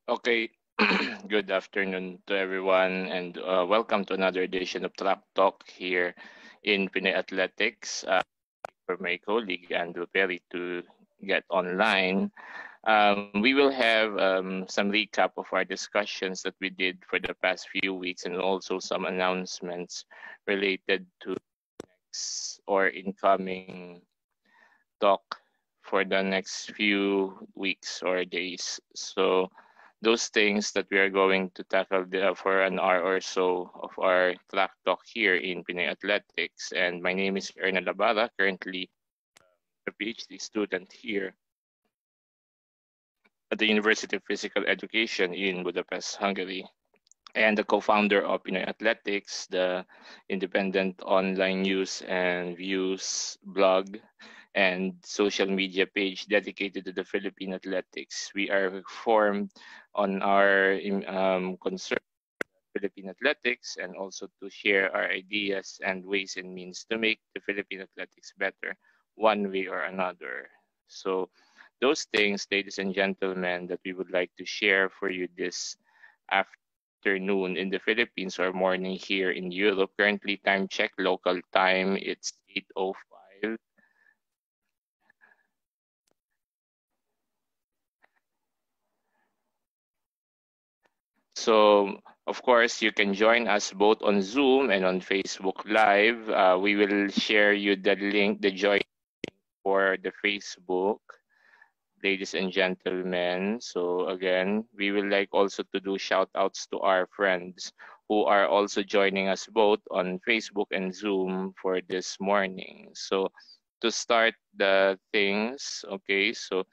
Okay, good afternoon to everyone, and welcome to another edition of Track Talk here in Pinoy Athletics. For my colleague Andrew Perry to get online, we will have some recap of our discussions that we did for the past few weeks, and also some announcements related to or incoming talk for the next few weeks or days. So those things that we are going to tackle for an hour or so of our track talk here in Pinoy Athletics. And my name is Erna Labara, currently a PhD student here at the University of Physical Education in Budapest, Hungary, and the co-founder of Pinoy Athletics, the independent online news and views blog and social media page dedicated to the Philippine athletics. We are formed on our concern Philippine athletics and also to share our ideas and ways and means to make the Philippine athletics better one way or another. So those things, ladies and gentlemen, that we would like to share for you this afternoon in the Philippines or morning here in Europe. Currently, time check, local time, it's 8:05. So, of course, you can join us both on Zoom and on Facebook Live. We will share you the link, the join for the Facebook, ladies and gentlemen. So again, we will like also to do shout outs to our friends who are also joining us both on Facebook and Zoom for this morning. So to start the things, okay, so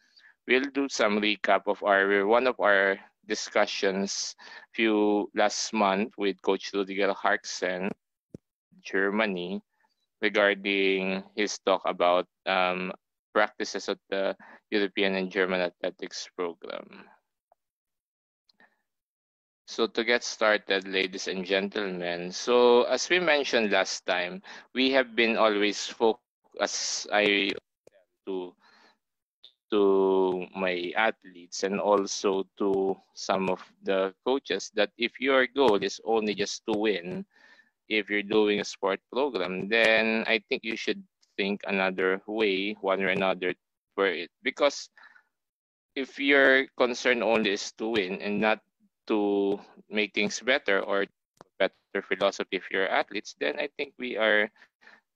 we'll do some recap of our one of our discussions few last month with Coach Rudiger Harksen, Germany, regarding his talk about practices of the European and German athletics program. So to get started, ladies and gentlemen, so as we mentioned last time, we have been always focused, as I to my athletes and also to some of the coaches that if your goal is only just to win, if you're doing a sport program, then I think you should think another way, one or another, for it. Because if your concern only is to win and not to make things better or better philosophy of your athletes, then I think we are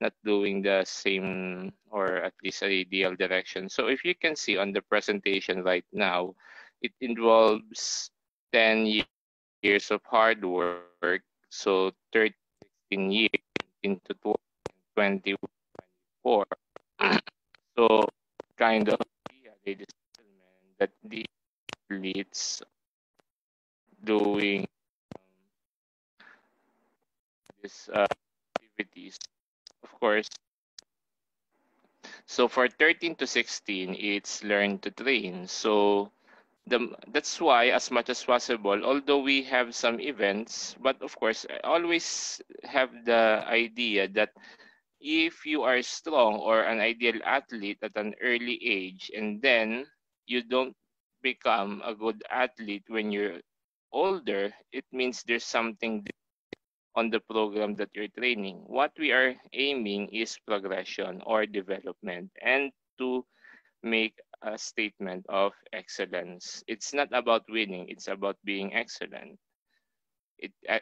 not doing the same or at least a ideal direction. So if you can see on the presentation right now, it involves 10 years of hard work. So 13 years into 2024. So kind of, yeah, ladies and gentlemen, that the athletes doing these activities, of course. So for 13 to 16, it's learn to train. So that's why as much as possible, although we have some events, but of course I always have the idea that if you are strong or an ideal athlete at an early age and then you don't become a good athlete when you're older, it means there's something on the program that you're training. What we are aiming is progression or development and to make a statement of excellence. It's not about winning, it's about being excellent.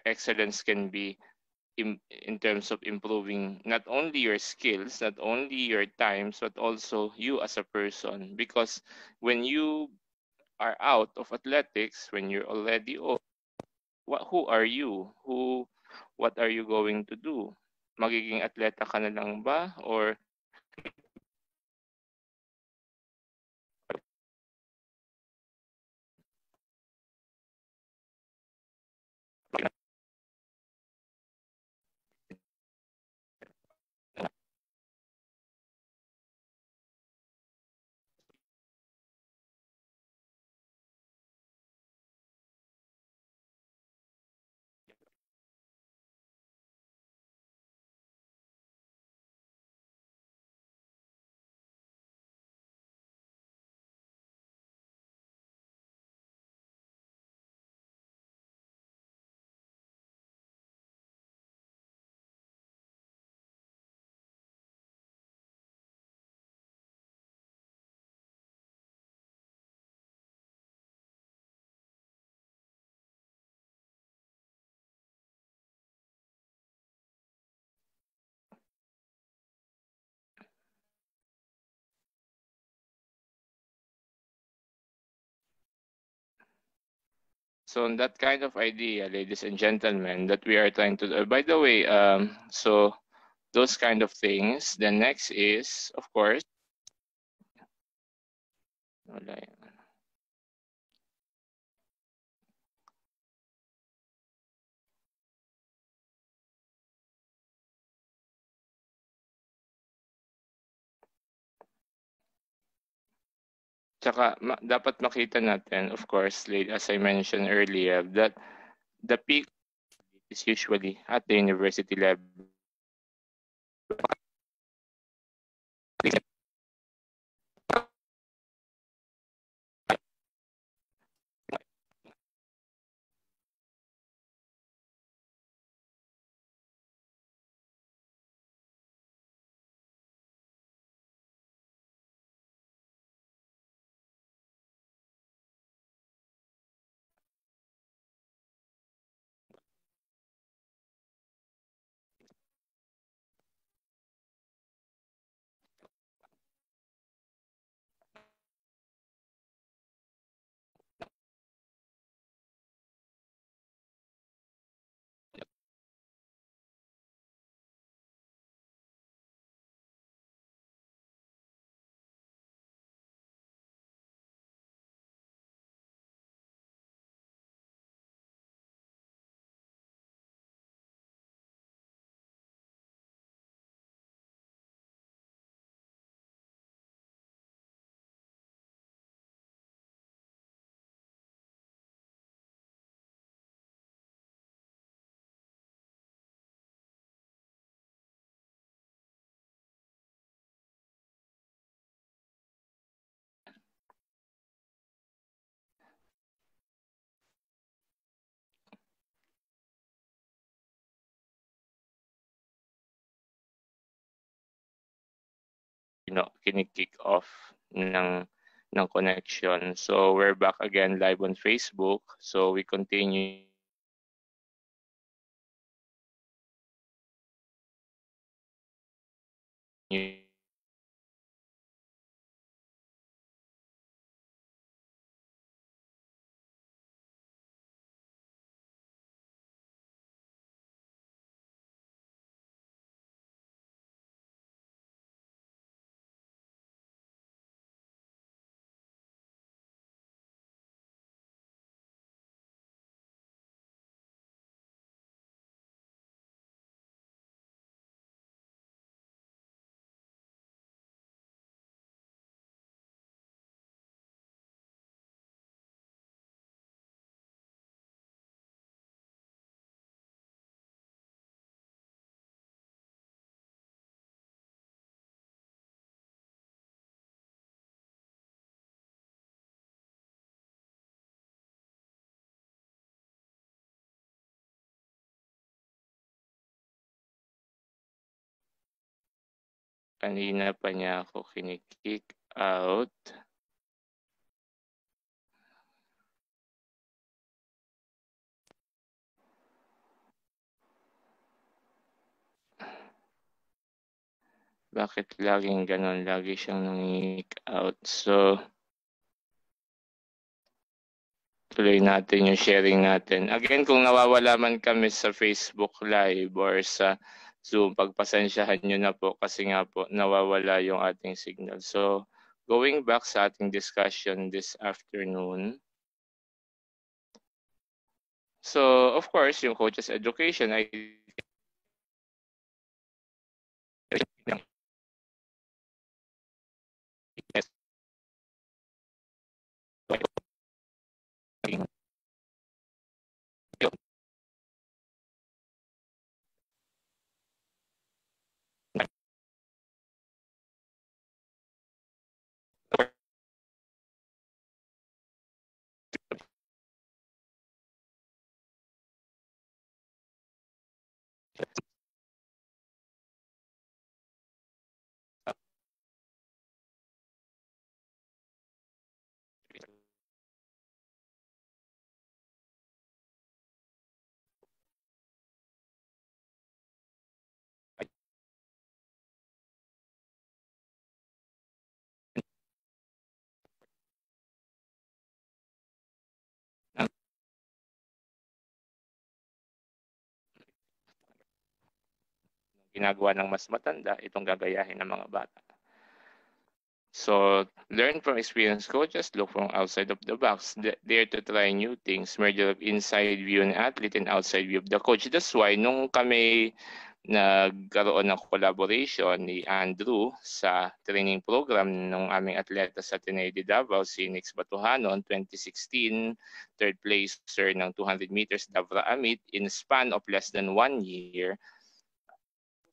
Excellence can be in terms of improving not only your skills, not only your times, but also you as a person. Because when you are out of athletics, when you're already old, who are you? What are you going to do? Magiging atleta ka na lang ba? Or So on that kind of idea, ladies and gentlemen, that we are trying to do. By the way, so those kind of things. The next is, of course, wala yan. Tsaka dapat makita natin, of course, as I mentioned earlier, that the peak is usually at the university level. Kinikick off ng connection. So we're back again live on Facebook. So we continue kanina pa niya ako kinikick out. Bakit laging ganon? Lagi siyang nangikick out. So, tuloy natin yung sharing natin. Again, kung nawawala man kami sa Facebook Live or sa Zoom, pagpasensyahan nyo na po kasi nga po nawawala yung ating signal. So, going back sa ating discussion this afternoon. So, of course, yung coaches education ay ginagawa ng mas matanda, itong gagayahin ng mga bata. So, learn from experienced coaches, look from outside of the box, dare to try new things, merger of inside view ng athlete and outside view of the coach. That's why, nung kami nagkaroon ng collaboration ni Andrew sa training program ng aming atleta sa Ateneo de Davao, si Nix Batuhanon, 2016, third placer ng 200 meters, Davra Amit, in span of less than 1 year,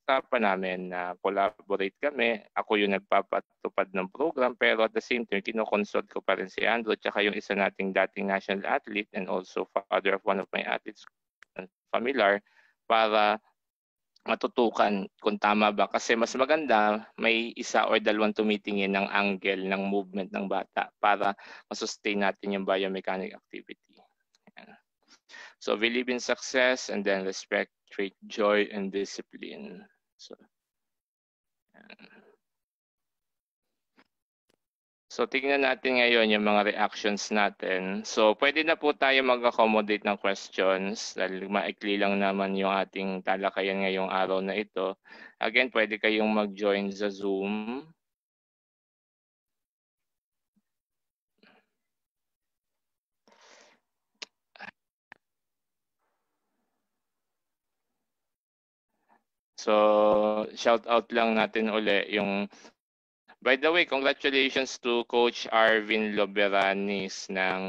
usapan namin na collaborate kami. Ako yung nagpapatupad ng program, pero at the same time, kinoconsult ko pa rin si Andrew, tsaka yung isa nating dating national athlete and also father of one of my athletes, familiar, para matutukan kung tama ba. Kasi mas maganda, may isa or dalawang tumitingin ng angle ng movement ng bata para masustain natin yung biomechanic activity. Yan. So, believe in success and then respect, trait, joy, and discipline. So, tingnan natin ngayon yung mga reactions natin. So, pwede na po tayo mag-accommodate ng questions dahil maikli lang naman yung ating talakayan ngayong araw na ito. Again, pwede kayong mag-join sa Zoom. So, shout out lang natin uli yung, by the way, congratulations to Coach Arvin Loberanis ng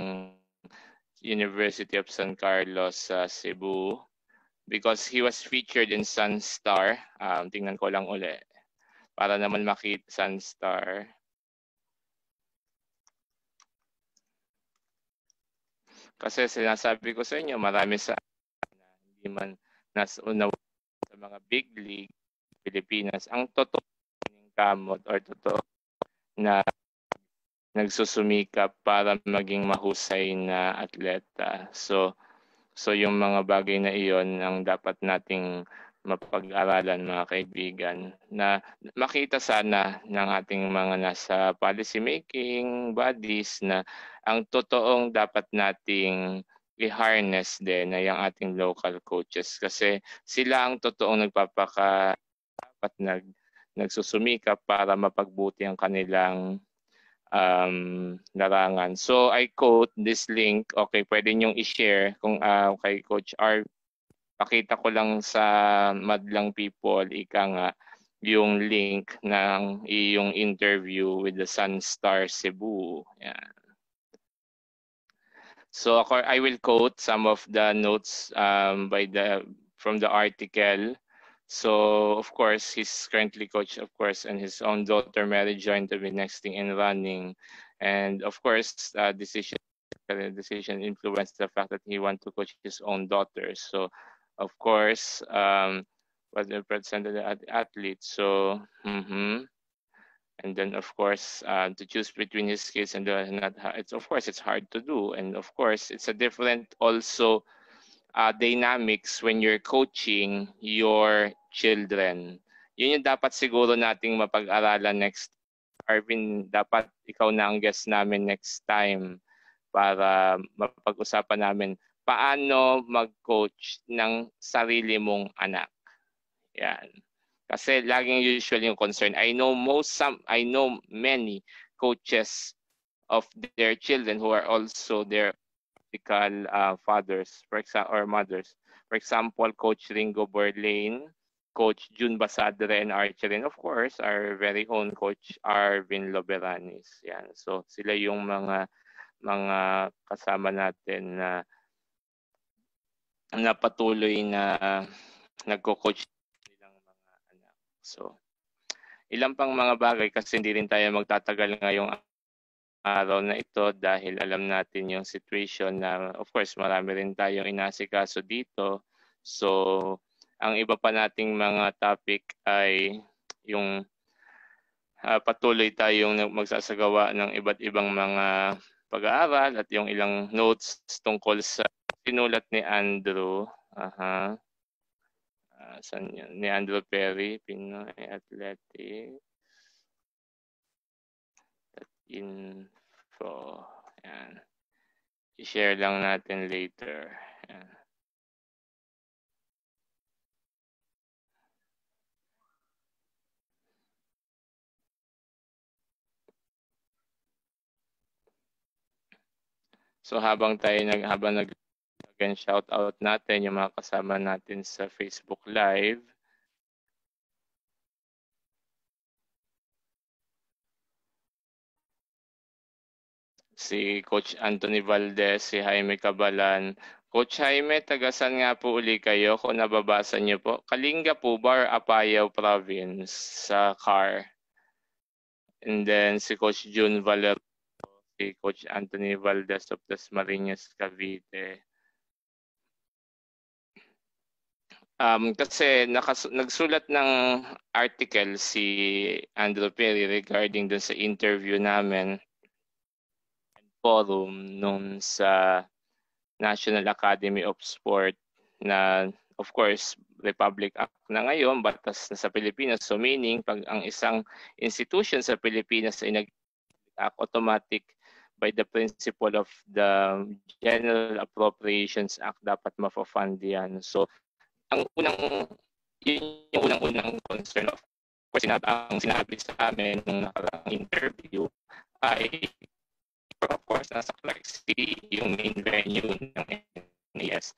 University of San Carlos sa Cebu because he was featured in Sunstar. Tingnan ko lang uli para naman makita Sunstar. Kasi sinasabi ko sa inyo, marami sa hindi man nasa unawa sa mga big league Pilipinas, ang totoo ng kamot or totoo na nagsusumikap para maging mahusay na atleta. So yung mga bagay na iyon ang dapat nating mapag-aralan, mga kaibigan, na makita sana ng ating mga nasa policy making bodies na ang totoong dapat nating i-harness din na yung ating local coaches kasi sila ang totoong dapat nagsusumikap para mapagbuti ang kanilang larangan. So I quote this link. Okay, pwede niyong i-share kung kay Coach R. Pakita ko lang sa Madlang People, ika nga, yung link ng iyong interview with the Sunstar Cebu. Yan. So I will quote some of the notes from the article. So of course, he's currently coach, of course, and his own daughter Mary joined to be next thing in running, and of course, decision influenced the fact that he want to coach his own daughter. So of course, was represented the athlete. So. And then, of course, to choose between his kids and it's of course it's hard to do, and of course it's a different also dynamics when you're coaching your children. Yun yung dapat siguro nating mapag-aralan next. Arvin, dapat ikaw na ang guest namin next time para mapag-usapan namin paano mag-coach ng sarili mong anak. Yan. Kasi laging usually yung concern. I know many coaches of their children who are also their practical fathers, for example, or mothers. For example, Coach Ringo Borlane, Coach June Basadre and archery, and of course, our very own Coach Arvin Loberanis. Yan. So sila yung mga kasama natin na patuloy na nagko-coach nilang mga anak. So, ilang pang mga bagay kasi hindi rin tayo magtatagal ngayong araw na ito dahil alam natin yung situation na of course marami rin tayong inasikaso dito. So, ang iba pa nating mga topic ay yung patuloy tayong magsasagawa ng iba't ibang mga pag-aaral at yung ilang notes tungkol sa sinulat ni Andrew. Saan yun? Ni Andrew Perry, Pinoy Athletics. Info. Yan. I-share lang natin later. Yan. So habang again, shout out natin yung mga kasama natin sa Facebook Live. Si Coach Anthony Valdez, si Jaime Cabalan. Coach Jaime, tagasan nga po uli kayo kung nababasa niyo po. Kalinga po ba or Apayao Province sa CAR? And then si Coach June Valero, si Coach Anthony Valdez of Dasmariñas, Cavite. Kasi nagsulat ng article si Andrew Perry regarding dun sa interview namin forum nung sa National Academy of Sport na of course Republic Act na ngayon, batas na sa Pilipinas. So meaning pag ang isang institution sa Pilipinas ay nag-act automatic by the principle of the General Appropriations Act, dapat mafo-fund yan. So ang yun yung unang concern of course ang sinabi sa amin nung nakarang interview ay of course nasa Clark City yung main venue ng NAS.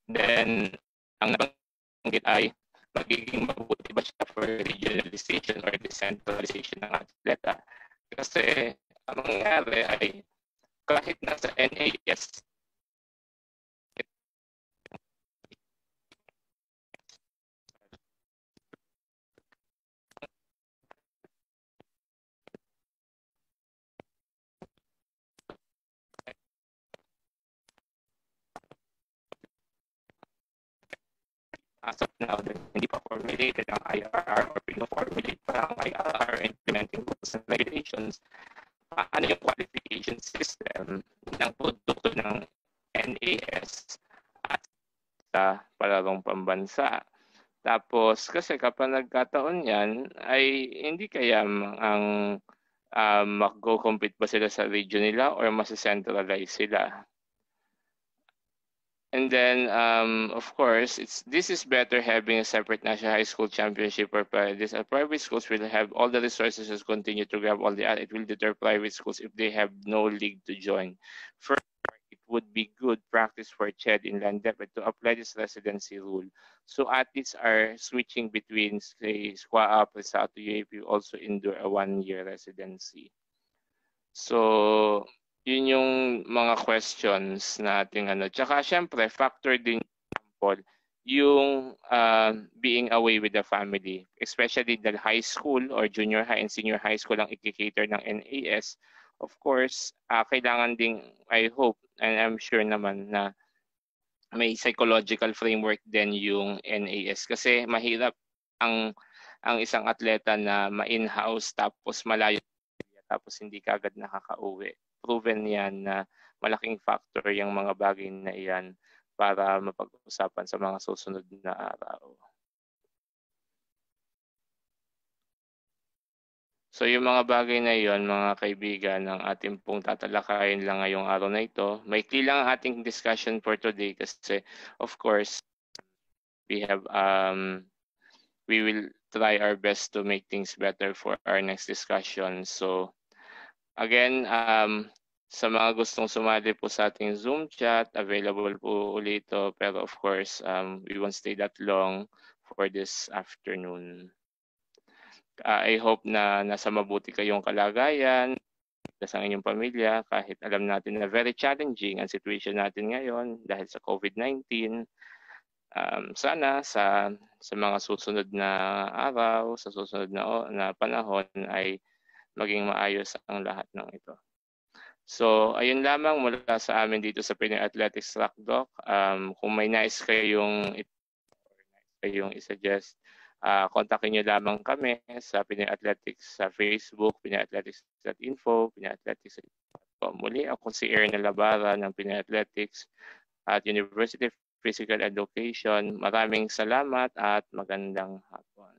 Then ang nabanggit ay magiging mabuti ba siya for regionalization or decentralization ng atleta. Kasi ang mangyayari ay kahit nasa NAS as of now, hindi pa formulated ang IRR or pino-formulate pa ang IRR implementing rules and regulations, paano yung qualification system ng produkto ng NAS at sa palarong pambansa. Tapos, kasi kapag nagkataon yan, ay hindi kaya ang mag-go-compete ba sila sa region nila or mas-centralize sila? And then, of course, this is better having a separate national high school championship or this. Private schools will have all the resources to continue to grab all the. It will deter private schools if they have no league to join. Furthermore, it would be good practice for CHED in Landep to apply this residency rule. So athletes are switching between, say, SQUA, Resato, UAP, also endure a 1-year residency. So yun yung mga questions nating ano. Tsaka syempre, factor din yung being away with the family. Especially the high school or junior high and senior high school ang i-cater ng NAS. Of course, kailangan ding, I hope, and I'm sure naman na may psychological framework din yung NAS. Kasi mahirap ang isang atleta na ma-in-house tapos malayo tapos hindi kagad nakakauwi. Proven yan na malaking factor yung mga bagay na iyan para mapag-usapan sa mga susunod na araw. So yung mga bagay na iyon, mga kaibigan, ang ating pong tatalakayin lang ngayong araw na ito. Maikli lang ang ating discussion for today kasi of course we will try our best to make things better for our next discussion. So again, sa mga gustong sumali po sa ating Zoom chat, available po ulit ito. Pero of course, we won't stay that long for this afternoon. I hope na nasa mabuti kayong kalagayan sa inyong pamilya kahit alam natin na very challenging ang situation natin ngayon dahil sa COVID-19. Sana sa mga susunod na araw, sa susunod na panahon ay maging maayos ang lahat ng ito. So, ayun lamang mula sa amin dito sa Pinoy Athletics Rock Doc. Kung may nais kayong i-suggest, kontakin nyo lamang kami sa Pinoy Athletics sa Facebook, pinoyathletics.info, pinoyathletics.com. Muli, ako si Erna Labara ng Pinoy Athletics at University of Physical Education. Maraming salamat at magandang hapon.